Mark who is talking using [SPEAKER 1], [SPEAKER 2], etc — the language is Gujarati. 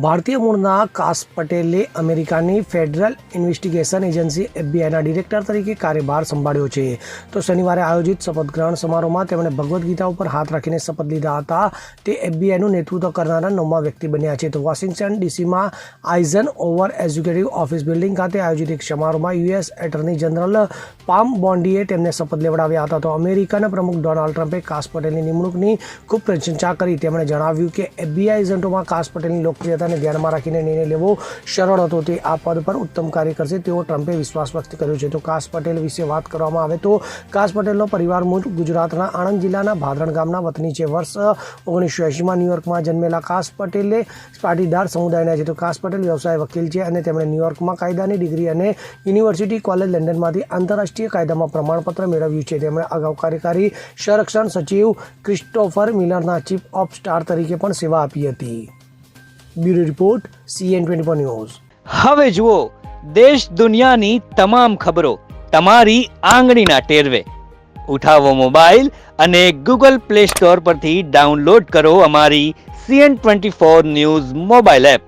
[SPEAKER 1] ભારતીય મૂળના કાસ પટેલે અમેરિકાની ફેડરલ ઇન્વેસ્ટિગેશન એજન્સી એફબીઆઈના ડિરેક્ટર તરીકે કાર્યભાર સંભાળ્યો છે. તો શનિવારે આયોજિત શપથ ગ્રહણ સમારોહમાં તેમણે ભગવદ્ ગીતા ઉપર હાથ રાખીને શપથ લીધા હતા. તે એફબીઆઈનું નેતૃત્વ કરનારા 9મા વ્યક્તિ બન્યા છે. તો વોશિંગ્ટન ડીસીમાં Eisenhower executive office building ખાતે આયોજિત એક સમારોહમાં યુએસ એટર્ની જનરલ પામ બોન્ડીએ તેમને શપથ લેવડાવ્યા હતા. તો અમેરિકાના પ્રમુખ ડોનાલ્ડ ટ્રમ્પે કાસ પટેલની નિમણૂકની ખૂબ પ્રશંસા કરી. તેમણે જણાવ્યું કે એફબીઆઈ એજન્ટોમાં કાસ પટેલની લોકપ્રિયતા ધ્યાનમાં રાખીને નિર્ણય લેવો સરળ હતો. તે આ પદ પર ઉત્તમ કાર્ય કરશે તેવો ટ્રમ્પે વિશ્વાસ વ્યક્ત કર્યો છે. તો કાસ પટેલ વિશે વાત કરવામાં આવે તો કાસ પટેલનો પરિવાર મૂળ ગુજરાતના આણંદ જિલ્લાના ભાદરણ ગામના વતની છે. વર્ષ 1980માં ન્યૂયોર્કમાં જન્મેલા કાસ પટેલે પાટીદાર સમુદાયના છે. તો કાસ પટેલ વ્યવસાય વકીલ છે અને તેમણે ન્યૂયોર્કમાં કાયદાની ડિગ્રી અને યુનિવર્સિટી કોલેજ લંડનમાંથી આંતરરાષ્ટ્રીય કાયદામાં પ્રમાણપત્ર મેળવ્યું છે. તેમણે અગાઉ કાર્યકારી સંરક્ષણ સચિવ ક્રિસ્ટોફર મિલરના ચીફ ઓફ સ્ટાફ તરીકે પણ સેવા આપી હતી. Bureau report CN24 news.
[SPEAKER 2] હવે જુઓ દેશ દુનિયાની તમામ ખબરો તમારી આંગળીના ટેરવે. ઉઠાવો મોબાઈલ અને ગૂગલ પ્લે સ્ટોર પરથી ડાઉનલોડ કરો અમારી CN24 ન્યૂઝ મોબાઈલ એપ.